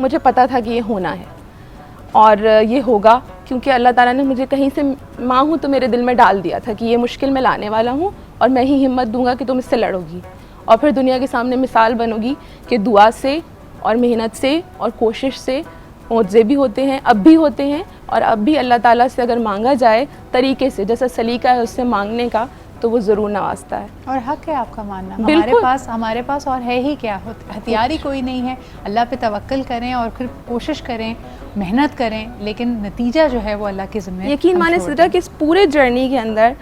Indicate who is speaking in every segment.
Speaker 1: مجھے پتہ تھا کہ یہ ہونا ہے اور یہ ہوگا، کیونکہ اللہ تعالیٰ نے مجھے کہیں سے ماں ہوں تو میرے دل میں ڈال دیا تھا کہ یہ مشکل میں لانے والا ہوں اور میں ہی ہمت دوں گا کہ تم اس سے لڑو گی اور پھر دنیا کے سامنے مثال بنو گی کہ دعا سے اور محنت سے اور کوشش سے معجزے بھی ہوتے ہیں، اب بھی ہوتے ہیں، اور اب بھی اللہ تعالیٰ سے اگر مانگا جائے طریقے سے، جیسا سلیقہ ہے اس سے مانگنے کا، تو وہ ضرور نوازتا ہے.
Speaker 2: اور حق ہے آپ کا ماننا.
Speaker 1: بالکل.
Speaker 2: ہمارے پاس اور ہے ہی کیا، ہتھیار ہی کوئی نہیں ہے. اللہ پہ توکل کریں اور پھر کوشش کریں، محنت کریں، لیکن نتیجہ جو ہے وہ اللہ کے ذمہ.
Speaker 1: یقین مانے سدرا کہ اس پورے جرنی کے اندر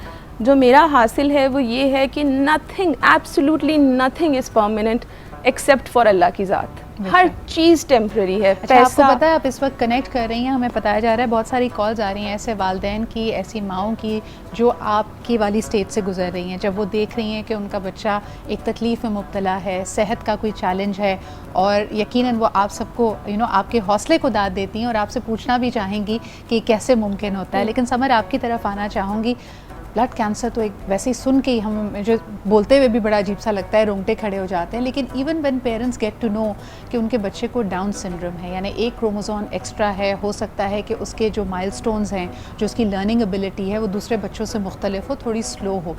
Speaker 1: جو میرا حاصل ہے وہ یہ ہے کہ nothing, absolutely nothing is permanent except for اللہ کی ذات. ہر چیز ٹیمپرری ہے.
Speaker 2: اچھا، آپ کو پتہ ہے آپ اس وقت کنیکٹ کر رہی ہیں، ہمیں بتایا جا رہا ہے بہت ساری کالز آ رہی ہیں ایسے والدین کی، ایسی ماؤں کی جو آپ کی والی اسٹیج سے گزر رہی ہیں، جب وہ دیکھ رہی ہیں کہ ان کا بچہ ایک تکلیف میں مبتلا ہے، صحت کا کوئی چیلنج ہے، اور یقیناً وہ آپ سب کو آپ کے حوصلے کو داد دیتی ہیں اور آپ سے پوچھنا بھی چاہیں گی کہ کیسے ممکن ہوتا ہے. لیکن سمر آپ کی طرف آنا چاہوں گی. بلڈ کینسر تو ایک ویسے ہی سن کے ہی ہم جو بولتے ہوئے بھی بڑا عجیب سا لگتا ہے، رونگٹے کھڑے ہو جاتے ہیں. لیکن even when parents get to know کہ ان کے بچے کو ڈاؤن سنڈروم ہے، یعنی ایک کروموزوم ایکسٹرا ہے، ہو سکتا ہے کہ اس کے جو مائل سٹونز ہیں، جو اس کی لرننگ ابیلٹی ہے وہ دوسرے بچوں سے مختلف ہو، تھوڑی سلو ہو.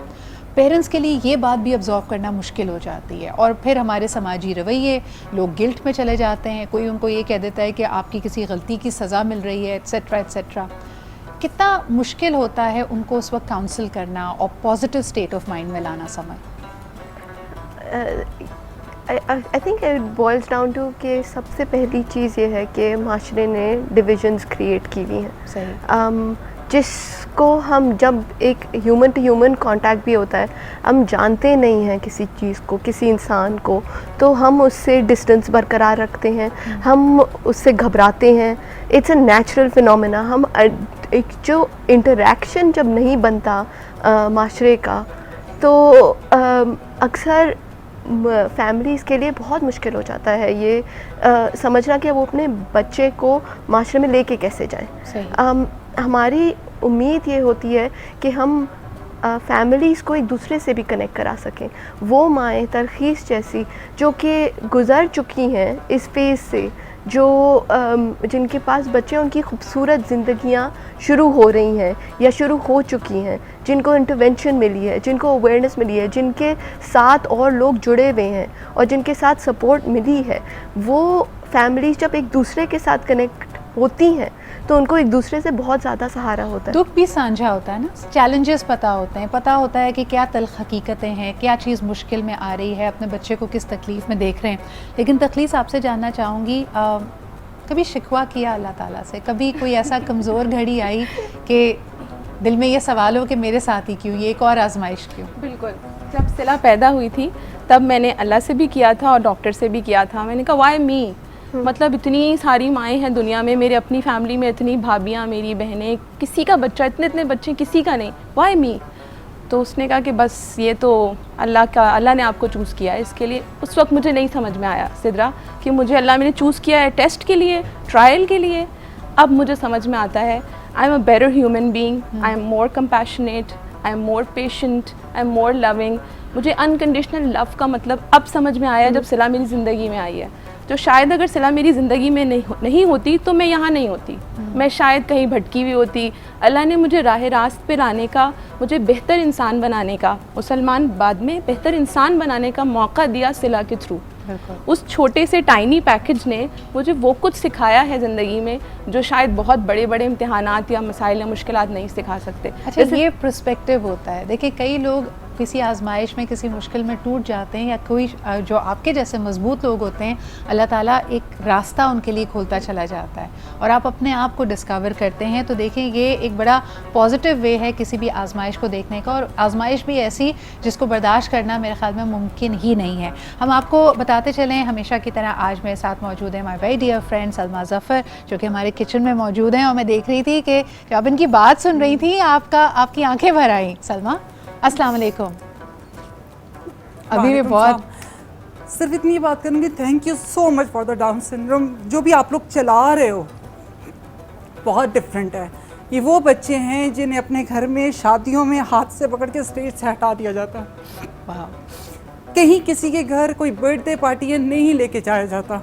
Speaker 2: پیرنٹس کے لیے یہ بات بھی ابزارو کرنا مشکل ہو جاتی ہے. اور پھر ہمارے سماجی رویے، لوگ گلٹ میں چلے جاتے ہیں، کوئی ان کو یہ کہہ دیتا ہے کہ آپ کی کسی غلطی کی سزا مل رہی ہے، ایٹسیٹرا ایٹسیٹرا. کتنا مشکل ہوتا ہے ان کو اس وقت کاؤنسل کرنا اور پازیٹیو اسٹیٹ آف مائنڈ میں لانا. سمجھ
Speaker 3: I think it boils down to کہ سب سے پہلی چیز یہ ہے کہ معاشرے نے ڈویژنس کریٹ کی ہوئی ہیں.
Speaker 2: صحیح.
Speaker 3: جس کو ہم جب ایک ہیومن ٹو ہیومن کانٹیکٹ بھی ہوتا ہے، ہم جانتے نہیں ہیں کسی چیز کو، کسی انسان کو، تو ہم اس سے ڈسٹینس برقرار رکھتے ہیں، ہم اس سے گھبراتے ہیں. It's a natural phenomena. ہم ایک جو انٹریکشن جب نہیں بنتا معاشرے کا، تو اکثر فیملیز کے لیے بہت مشکل ہو جاتا ہے یہ سمجھنا کہ وہ اپنے بچے کو معاشرے میں لے کے کیسے جائیں. ہماری امید یہ ہوتی ہے کہ ہم فیملیز کو ایک دوسرے سے بھی کنیکٹ کرا سکیں. وہ مائیں ترخیص جیسی جو کہ گزر چکی ہیں اس فیز سے، جو جن کے پاس بچے، ان کی خوبصورت زندگیاں شروع ہو رہی ہیں یا شروع ہو چکی ہیں، جن کو انٹرونشن ملی ہے، جن کو اویئرنیس ملی ہے، جن کے ساتھ اور لوگ جڑے ہوئے ہیں اور جن کے ساتھ سپورٹ ملی ہے. وہ فیملیز جب ایک دوسرے کے ساتھ کنیکٹ ہوتی ہیں تو ان کو ایک دوسرے سے بہت زیادہ سہارا ہوتا ہے.
Speaker 2: دکھ بھی سانجھا ہوتا ہے نا، چیلنجز پتہ ہوتے ہیں، پتہ ہوتا ہے کہ کیا تلخ حقیقتیں ہیں، کیا چیز مشکل میں آ رہی ہے، اپنے بچے کو کس تکلیف میں دیکھ رہے ہیں. لیکن تخلیص آپ سے جاننا چاہوں گی، کبھی شکوہ کیا اللہ تعالیٰ سے؟ کبھی کوئی ایسا کمزور گھڑی آئی کہ دل میں یہ سوال ہو کہ میرے ساتھ ہی کیوں، یہ ایک اور آزمائش کیوں؟
Speaker 1: بالکل. جب صلہ پیدا ہوئی تھی تب میں نے اللہ سے بھی کیا تھا اور ڈاکٹر سے بھی کیا تھا. میں نے کہا وائی می، مطلب اتنی ساری مائیں ہیں دنیا میں، میرے اپنی فیملی میں اتنی بھابیاں، میری بہنیں، کسی کا بچہ، اتنے بچے کسی کا نہیں، وائی می. تو اس نے کہا کہ بس یہ تو اللہ نے آپ کو چوز کیا ہے اس کے لیے. اس وقت مجھے نہیں سمجھ میں آیا سدرا کہ مجھے اللہ نے چوز کیا ہے ٹیسٹ کے لیے، ٹرائل کے لیے. اب مجھے سمجھ میں آتا ہے I am a better human being, I am more compassionate, I am more patient, I am more loving. مجھے انکنڈیشنل لو کا مطلب اب سمجھ میں آیا جب صلہ میری زندگی میں آئی ہے. جو شاید اگر صلہ میری زندگی میں نہیں ہوتی تو میں یہاں نہیں ہوتی، میں شاید کہیں بھٹکی ہوئی ہوتی. اللہ نے مجھے راہ راست پہ لانے کا، مجھے بہتر انسان بنانے کا، مسلمان بعد میں بہتر انسان بنانے کا موقع دیا صلہ کے تھرو. اس چھوٹے سے ٹائنی پیکج نے مجھے وہ کچھ سکھایا ہے زندگی میں جو شاید بہت بڑے بڑے امتحانات یا مسائل یا مشکلات نہیں سکھا سکتے.
Speaker 2: اچھا، یہ پرسپیکٹیو ہوتا ہے. دیکھیں کئی لوگ کسی آزمائش میں، کسی مشکل میں ٹوٹ جاتے ہیں، یا کوئی جو آپ کے جیسے مضبوط لوگ ہوتے ہیں، اللہ تعالیٰ ایک راستہ ان کے لیے کھولتا چلا جاتا ہے اور آپ اپنے آپ کو ڈسکور کرتے ہیں. تو دیکھیں یہ ایک بڑا پازیٹیو وے ہے کسی بھی آزمائش کو دیکھنے کا، اور آزمائش بھی ایسی جس کو برداشت کرنا میرے خیال میں ممکن ہی نہیں ہے. ہم آپ کو بتاتے چلیں ہمیشہ کی طرح آج میرے ساتھ موجود ہیں my very dear friend Salma Zafar, جو کہ ہمارے کچن میں موجود ہیں. اور میں دیکھ رہی تھی کہ جب ان کی بات سن رہی تھی آپ کی آنکھیں بھر آئیں. سلمیٰ السلام علیکم. ابھی بھی بہت
Speaker 4: صرف اتنی بات کروں گی، thank you so much for the down syndrome. جو بھی آپ لوگ چلا رہے ہو بہت ڈفرینٹ ہے. یہ وہ بچے ہیں جنہیں اپنے گھر میں شادیوں میں ہاتھ سے پکڑ کے اسٹیج سے ہٹا دیا جاتا ہے. کہیں کسی کے گھر کوئی برتھ ڈے پارٹی ہے نہیں لے کے جایا جاتا.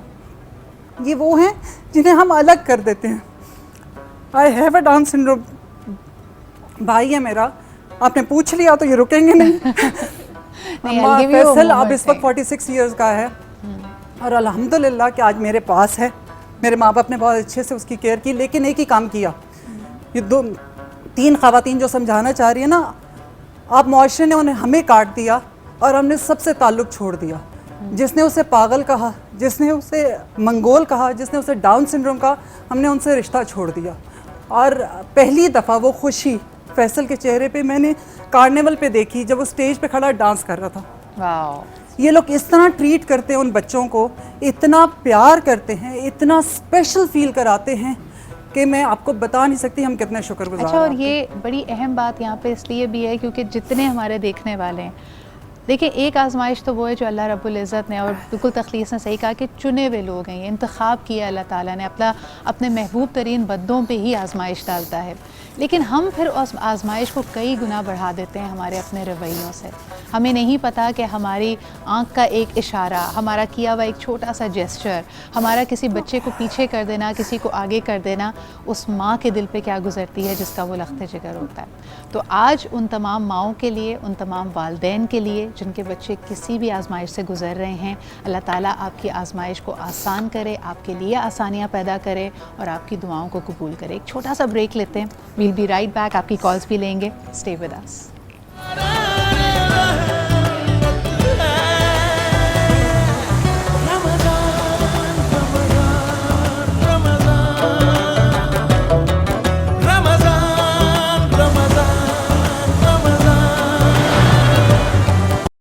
Speaker 4: یہ وہ ہیں جنہیں ہم الگ کر دیتے ہیں. I have a down syndrome. بھائی ہے میرا, آپ نے پوچھ لیا تو یہ رکیں گے نہیں. فیصل اب اس وقت 46 ایئرز کا ہے اور الحمدللہ کہ آج میرے پاس ہے. میرے ماں باپ نے بہت اچھے سے اس کی کیئر کی, لیکن ایک ہی کام کیا. یہ 3 خواتین جو سمجھانا چاہ رہی ہیں نا, آپ معاشرے نے انہیں ہمیں کاٹ دیا اور ہم نے سب سے تعلق چھوڑ دیا. جس نے اسے پاگل کہا, جس نے اسے منگول کہا, جس نے اسے ڈاؤن سنڈروم کہا, ہم نے ان سے رشتہ چھوڑ دیا. اور پہلی دفعہ وہ خوشی فیصل کے چہرے پہ میں نے کارنیول پہ دیکھی جب وہ اسٹیج پہ کھڑا ڈانس کر رہا تھا.
Speaker 2: واو.
Speaker 4: یہ لوگ اس طرح ٹریٹ کرتے ہیں ان بچوں کو, اتنا پیار کرتے ہیں, اتنا اسپیشل فیل کراتے ہیں کہ میں آپ کو بتا نہیں سکتی ہم کتنے شکر گزار ہیں.
Speaker 2: اچھا, اور یہ بڑی اہم بات یہاں پہ اس لیے بھی ہے کیونکہ جتنے ہمارے دیکھنے والے ہیں, دیکھیں ایک آزمائش تو وہ ہے جو اللہ رب العزت نے, اور بالکل تخلیص نے صحیح کہا کہ چنے ہوئے لوگ ہیں, یہ انتخاب کیا اللہ تعالیٰ نے, اپنے محبوب ترین بندوں پہ ہی آزمائش ڈالتا ہے. لیکن ہم پھر اس آزمائش کو کئی گنا بڑھا دیتے ہیں ہمارے اپنے رویوں سے. ہمیں نہیں پتہ کہ ہماری آنکھ کا ایک اشارہ, ہمارا کیا ہوا ایک چھوٹا سا جیسچر, ہمارا کسی بچے کو پیچھے کر دینا, کسی کو آگے کر دینا, اس ماں کے دل پہ کیا گزرتی ہے جس کا وہ لخت جگر ہوتا ہے. تو آج ان تمام ماؤں کے لیے, ان تمام والدین کے لیے جن کے بچے کسی بھی آزمائش سے گزر رہے ہیں, اللہ تعالیٰ آپ کی آزمائش کو آسان کرے, آپ کے لیے آسانیاں پیدا کرے اور آپ کی دعاؤں کو قبول کرے. ایک چھوٹا سا بریک لیتے ہیں, ویل بی رائٹ بیک. آپ کی کالز بھی لیں گے. Stay with us.